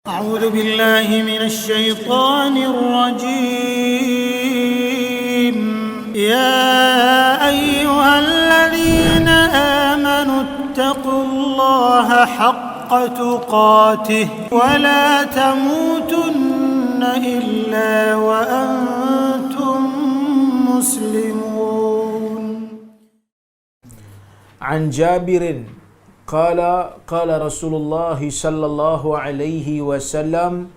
أعوذ بالله من الشيطان الرجيم يا أيها الذين آمنوا اتقوا الله حق تقاته ولا تموتن إلا وأنتم مسلمون. عن جابر قال قال رسول الله صلى الله عليه وسلم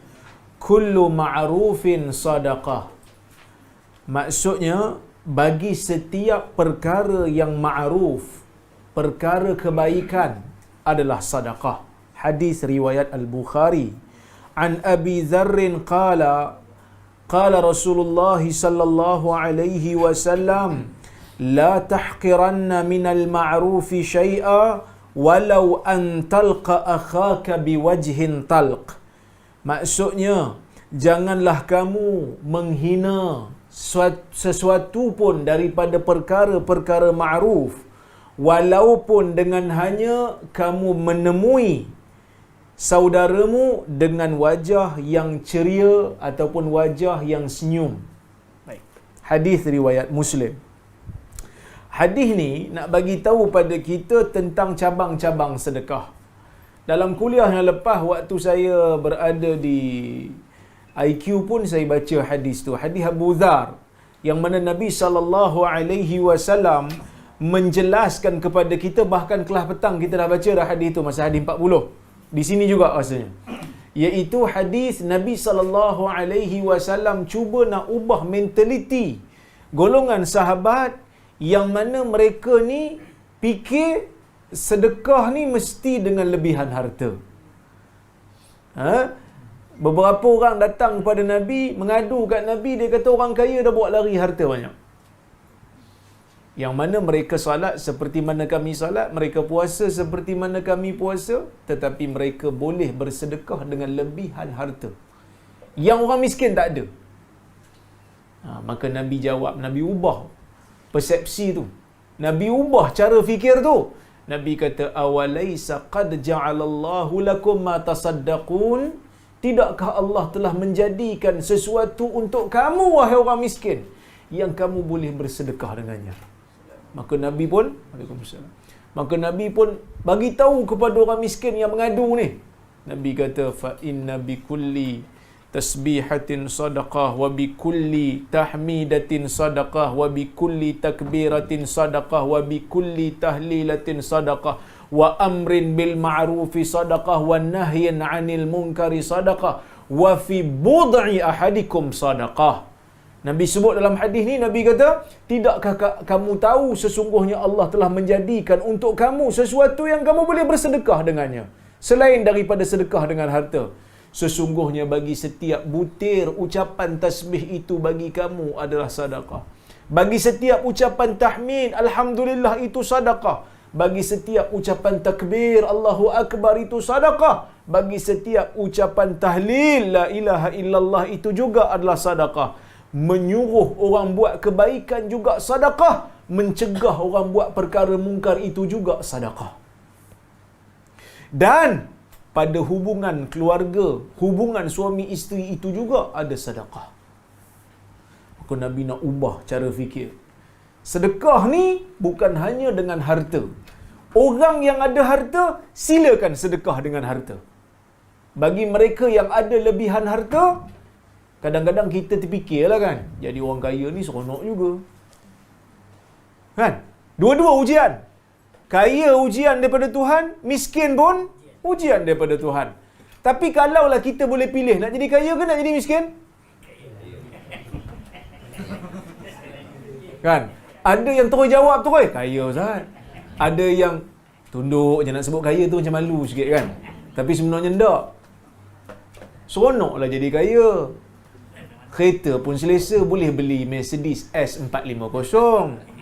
كل معروف صدقة. Maksudnya, bagi setiap perkara yang ma'ruf, perkara kebaikan adalah sedekah. Hadis riwayat Al-Bukhari. An Abi Dzarr qala qala Rasulullah sallallahu alaihi wasallam la tahqiranna minal ma'rufi syai'a walau an talqa akhaka biwajhin talq. Maksudnya, janganlah kamu menghina sesuatu pun daripada perkara-perkara ma'ruf, walaupun dengan hanya kamu menemui saudaramu dengan wajah yang ceria ataupun wajah yang senyum. Baik. Hadis riwayat Muslim. Hadis ni nak bagi tahu pada kita tentang cabang-cabang sedekah. Dalam kuliah yang lepas, waktu saya berada di IQ pun saya baca hadis tu. Hadis Abu Dzar yang mana Nabi SAW menjelaskan kepada kita, bahkan kelas petang kita dah baca dah hadis tu, masa hadis 40. Di sini juga rasanya. Iaitu hadis Nabi SAW cuba nak ubah mentaliti golongan sahabat yang mana mereka ni fikir sedekah ni mesti dengan lebihan harta. Beberapa orang datang kepada Nabi, mengadu kat Nabi, dia kata orang kaya dah bawa lari harta banyak. Yang mana mereka salat seperti mana kami salat, mereka puasa seperti mana kami puasa, tetapi mereka boleh bersedekah dengan lebihan harta yang orang miskin tak ada. Maka Nabi jawab, Nabi ubah persepsi tu, Nabi ubah cara fikir tu. Nabi kata, awalaisa qad ja'alallahu lakum ma tasaddaqun. Tidakkah Allah telah menjadikan sesuatu untuk kamu, wahai orang miskin, yang kamu boleh bersedekah dengannya? Maka Nabi pun, Waalaikumsalam, maka Nabi pun bagi tahu kepada orang miskin yang mengadu ni. Nabi kata, fa inna bi kulli tasbihatin sadaqah wa bi kulli tahmidatin sadaqah wa bi kulli takbiratin sadaqah wa bi kulli tahlilatin sadaqah wa amrin bil ma'rufi sadaqah wa nahyin 'anil munkari sadaqah wa fi bud'i ahadikum sadaqah. Nabi sebut dalam hadis ni, Nabi kata, tidakkah kamu tahu sesungguhnya Allah telah menjadikan untuk kamu sesuatu yang kamu boleh bersedekah dengannya selain daripada sedekah dengan harta. Sesungguhnya bagi setiap butir ucapan tasbih itu bagi kamu adalah sedekah. Bagi setiap ucapan tahmid, alhamdulillah, itu sedekah. Bagi setiap ucapan takbir, Allahu Akbar, itu sedekah. Bagi setiap ucapan tahlil, la ilaha illallah, itu juga adalah sedekah. Menyuruh orang buat kebaikan juga sedekah. Mencegah orang buat perkara mungkar itu juga sedekah. Dan pada hubungan keluarga, hubungan suami isteri itu juga ada sedekah. Maka Nabi nak ubah cara fikir. Sedekah ni bukan hanya dengan harta. Orang yang ada harta, silakan sedekah dengan harta. Bagi mereka yang ada lebihan harta, kadang-kadang kita terfikirlah kan, jadi orang kaya ni seronok juga. Kan? Dua-dua ujian. Kaya ujian daripada Tuhan, miskin pun ujian daripada Tuhan. Tapi kalaulah kita boleh pilih, nak jadi kaya ke nak jadi miskin? Kan? Ada yang terus jawab tu, kaya Ustaz. Ada yang tunduk je, nak sebut kaya tu macam malu sikit kan. Tapi sebenarnya tak. Seronoklah jadi kaya. Kereta pun selesa, boleh beli Mercedes S450.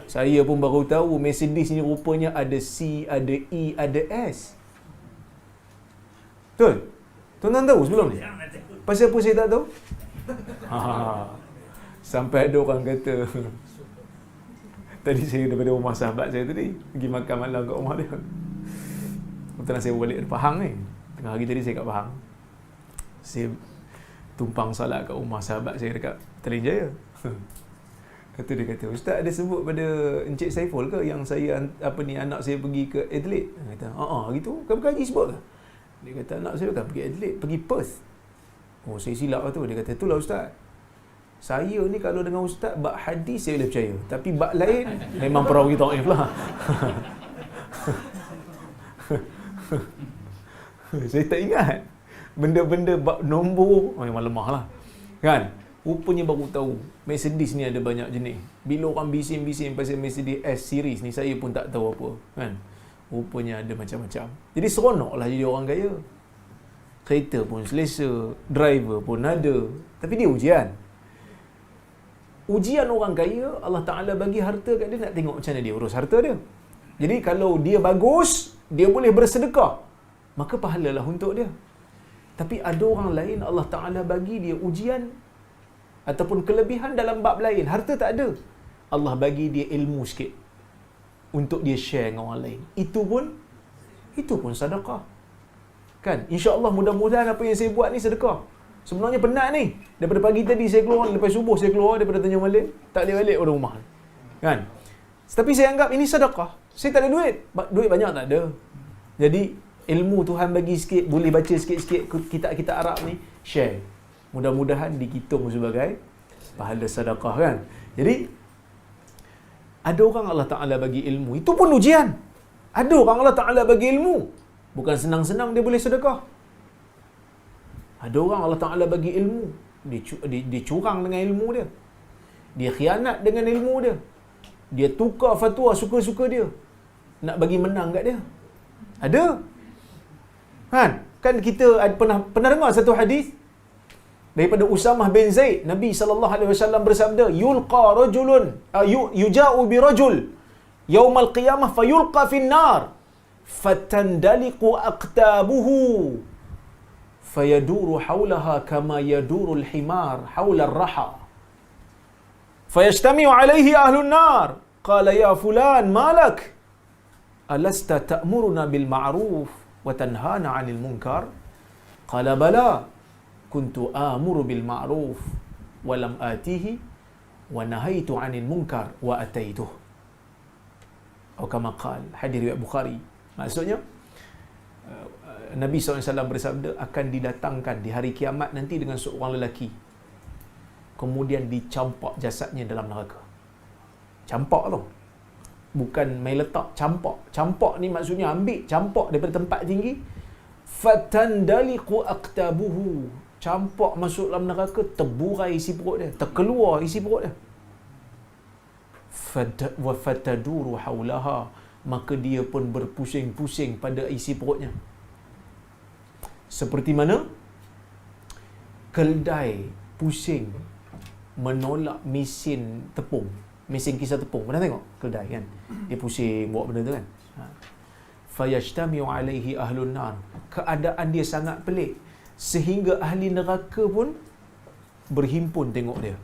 Saya pun baru tahu Mercedes ni rupanya ada C, ada E, ada S. Betul? Tuan-tuan tahu sebelum ni? Pasal apa saya tak tahu? Sampai ada orang kata, tadi saya daripada rumah sahabat saya tadi, pergi makan malam kat rumah dia. Kebetulan saya balik dari Pahang ni, Hari tadi saya kat Pahang. Saya tumpang salat kat rumah sahabat saya dekat Petaling Jaya. Kata dia kata, "Ustaz ada sebut pada Encik Saiful ke yang saya anak saya pergi ke Adelaide?" Kata, gitu. Bukan haji sebut ke?" Dia kata, "Anak saya bukan pergi Adelaide, pergi Perth." Oh, saya silap lah tu. Dia kata, "Itulah Ustaz. Saya ni kalau dengan Ustaz bab hadis saya boleh percaya, tapi bab lain memang perawi dhaif lah." Saya tak ingat. Benda-benda bab nombor memang lemah lah. Kan? Rupanya baru tahu Mercedes ni ada banyak jenis. Bila orang bising-bising pasal Mercedes S series ni, saya pun tak tahu apa. Kan? Rupanya ada macam-macam. Jadi seronoklah jadi orang kaya. Kereta pun selesa, driver pun ada. Tapi dia ujian. Ujian orang kaya, Allah Ta'ala bagi harta kat dia, nak tengok macam mana dia urus harta dia. Jadi kalau dia bagus, dia boleh bersedekah, maka pahalalah untuk dia. Tapi ada orang lain, Allah Ta'ala bagi dia ujian ataupun kelebihan dalam bab lain. Harta tak ada, Allah bagi dia ilmu sikit untuk dia share dengan orang lain. Itu pun sedekah. Kan? InsyaAllah mudah-mudahan apa yang saya buat ni sedekah. Sebenarnya penat ni. Daripada pagi tadi saya keluar, lepas subuh saya keluar daripada Tanjung Malik, tak boleh balik pada rumah. Kan? Tapi saya anggap ini sedekah. Saya tak ada duit. Duit banyak tak ada. Jadi ilmu Tuhan bagi sikit, boleh baca sikit-sikit kitab-kitab Arab ni, share. Mudah-mudahan dihitung sebagai pahala sedekah, kan? Jadi ada orang Allah Ta'ala bagi ilmu, itu pun ujian. Ada orang Allah Ta'ala bagi ilmu, bukan senang-senang dia boleh sedekah. Ada orang Allah Ta'ala bagi ilmu, dia curang dengan ilmu dia. Dia khianat dengan ilmu dia. Dia tukar fatwa suka-suka dia, nak bagi menang kat dia. Ada. Kan kita pernah dengar satu hadis daripada Usamah bin Zaid. Nabi SAW bersabda, "Yulqa rajulun yuja'u bi rajul yaumal qiyamah fayulqa fin nar fatandaliqu aqtabuhu fayaduru hawlaha kama yaduru al-himar hawla ar-raha fayajtami'u alayhi ahlun nar qala ya fulan malak alasta ta'muruna bil ma'ruf wa tanhana 'anil munkar qala bala kuntu amuru bil ma'ruf wa lam atihi wa nahaitu 'anil munkar wa ataituh." Atau kama qala, hadis riwayat Bukhari. Maksudnya Nabi SAW bersabda, akan didatangkan di hari kiamat nanti dengan seorang lelaki, kemudian dicampak jasadnya dalam neraka. Campak tu bukan main letak, campak. Campak ni maksudnya ambil campak daripada tempat tinggi, fatandaliqu aqtabuhu, campak masuk dalam neraka, terburai isi perut dia, terkeluar isi perut dia. Wa fataduru haulaha, maka dia pun berpusing-pusing pada isi perutnya. Seperti mana keldai pusing menolak mesin tepung, mesin kisar tepung. Pernah tengok keldai kan? Dia pusing bawa benda tu kan? Fayajtami'u alaihi ahlun nar. Keadaan dia sangat pelik sehingga ahli neraka pun berhimpun tengok dia.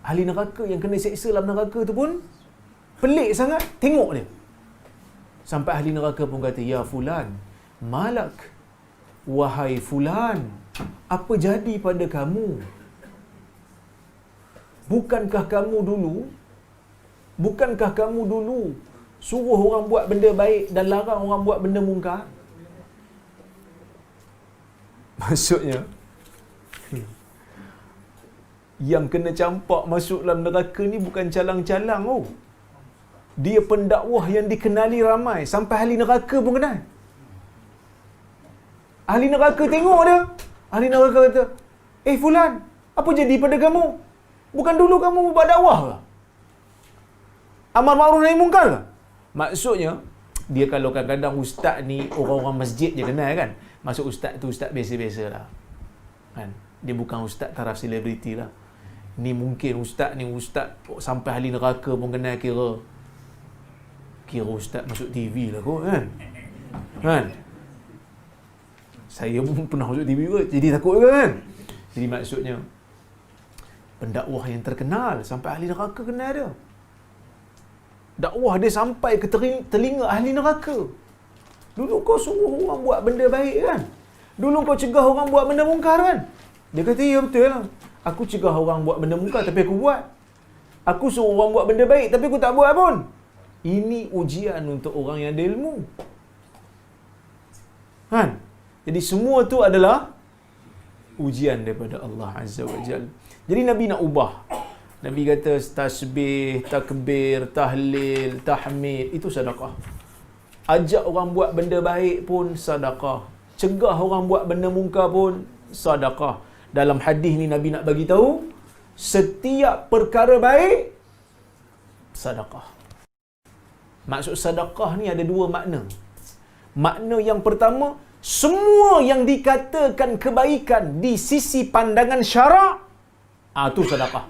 Ahli neraka yang kena seksa dalam neraka tu pun pelik sangat tengok dia. Sampai ahli neraka pun kata, "Ya fulan, malak, wahai fulan, apa jadi pada kamu? Bukankah kamu dulu suruh orang buat benda baik dan larang orang buat benda mungkar?" Maksudnya yang kena campak masuk dalam neraka ni bukan calang-calang. Dia pendakwah yang dikenali ramai, sampai ahli neraka pun kenal. Ahli neraka tengok dia. Ahli neraka kata, "Fulan, apa jadi pada kamu? Bukan dulu kamu buat dakwah ke? Amar ma'ruf nahi munkar ke?" Maksudnya, dia kalau kadang-kadang ustaz ni orang-orang masjid je kenal kan. Maksud ustaz tu ustaz biasa-biasa lah. Kan? Dia bukan ustaz taraf selebriti lah. Ni mungkin ustaz ni ustaz sampai ahli neraka pun kenal, kira ustaz masuk TV lah kot kan. Kan? Saya pun pernah masuk TV kot, jadi takut juga kan. Jadi maksudnya pendakwah yang terkenal sampai ahli neraka kenal dia. Dakwah dia sampai ke telinga ahli neraka. Dulu kau suruh orang buat benda baik kan? Dulu kau cegah orang buat benda mungkar kan? Dia kata, ya betul lah. Aku cegah orang buat benda mungkar tapi aku buat. Aku suruh orang buat benda baik tapi aku tak buat pun. Ini ujian untuk orang yang ada ilmu. Kan? Jadi semua tu adalah ujian daripada Allah Azza wa Jalla. Jadi Nabi nak ubah. Nabi kata tasbih, takbir, tahlil, tahmid itu sedekah. Ajak orang buat benda baik pun sedekah. Cegah orang buat benda mungkar pun sedekah. Dalam hadis ni Nabi nak bagi tahu setiap perkara baik sedekah. Maksud sedekah ni ada dua makna. Makna yang pertama, semua yang dikatakan kebaikan di sisi pandangan syarak, itu sedekah.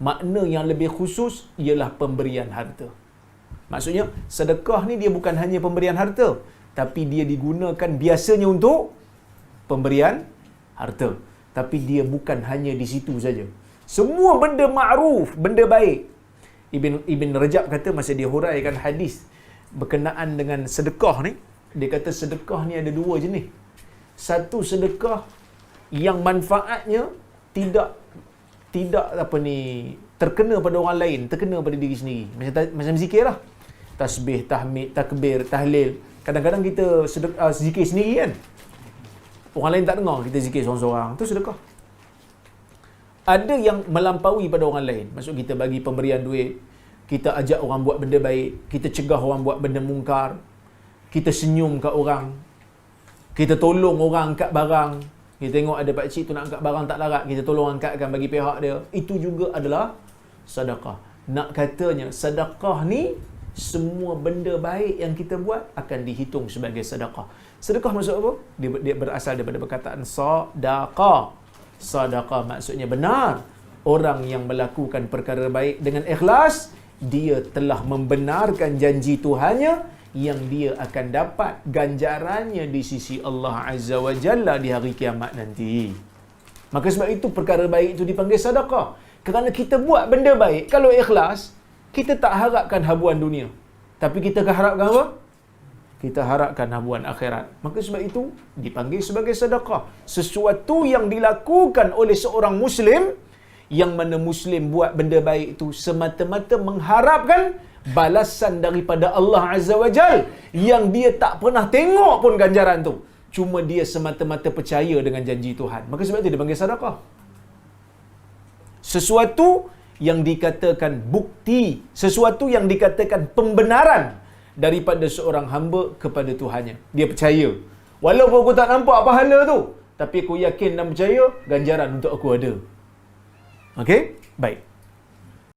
Makna yang lebih khusus ialah pemberian harta. Maksudnya, sedekah ni dia bukan hanya pemberian harta, tapi dia digunakan biasanya untuk pemberian harta. Tapi dia bukan hanya di situ saja. Semua benda ma'ruf, benda baik. Ibn Rajab kata masa dia huraikan hadis berkenaan dengan sedekah ni, dia kata sedekah ni ada dua jenis. Satu sedekah yang manfaatnya tidak terkena pada orang lain, terkena pada diri sendiri. Macam zikir lah. Tasbih, tahmid, takbir, tahlil. Kadang-kadang kita zikir sendiri kan. Orang lain tak dengar kita zikir seorang-seorang. Tu sedekah. Ada yang melampaui pada orang lain. Maksud kita bagi pemberian duit, kita ajak orang buat benda baik, kita cegah orang buat benda mungkar, kita senyum kat orang, kita tolong orang angkat barang. Kita tengok ada pakcik tu nak angkat barang tak larat, kita tolong angkatkan bagi pihak dia. Itu juga adalah sedekah. Nak katanya sedekah ni semua benda baik yang kita buat akan dihitung sebagai sedekah. Sedekah maksud apa? Dia berasal daripada perkataan sadaqah. Sadaqah maksudnya benar. Orang yang melakukan perkara baik dengan ikhlas, dia telah membenarkan janji Tuhannya yang dia akan dapat ganjarannya di sisi Allah Azza wa Jalla di hari kiamat nanti. Maka sebab itu perkara baik itu dipanggil sedekah. Kerana kita buat benda baik, kalau ikhlas, kita tak harapkan habuan dunia. Tapi kita harapkan apa? Kita harapkan habuan akhirat. Maka sebab itu dipanggil sebagai sedekah. Sesuatu yang dilakukan oleh seorang Muslim, yang mana Muslim buat benda baik itu semata-mata mengharapkan balasan daripada Allah Azza wa Jal, yang dia tak pernah tengok pun ganjaran tu. Cuma dia semata-mata percaya dengan janji Tuhan. Maka sebab itu dia panggil sedekah. Sesuatu yang dikatakan bukti, sesuatu yang dikatakan pembenaran daripada seorang hamba kepada Tuhannya. Dia percaya. Walaupun aku tak nampak pahala tu, tapi aku yakin dan percaya ganjaran untuk aku ada. Okey? Baik.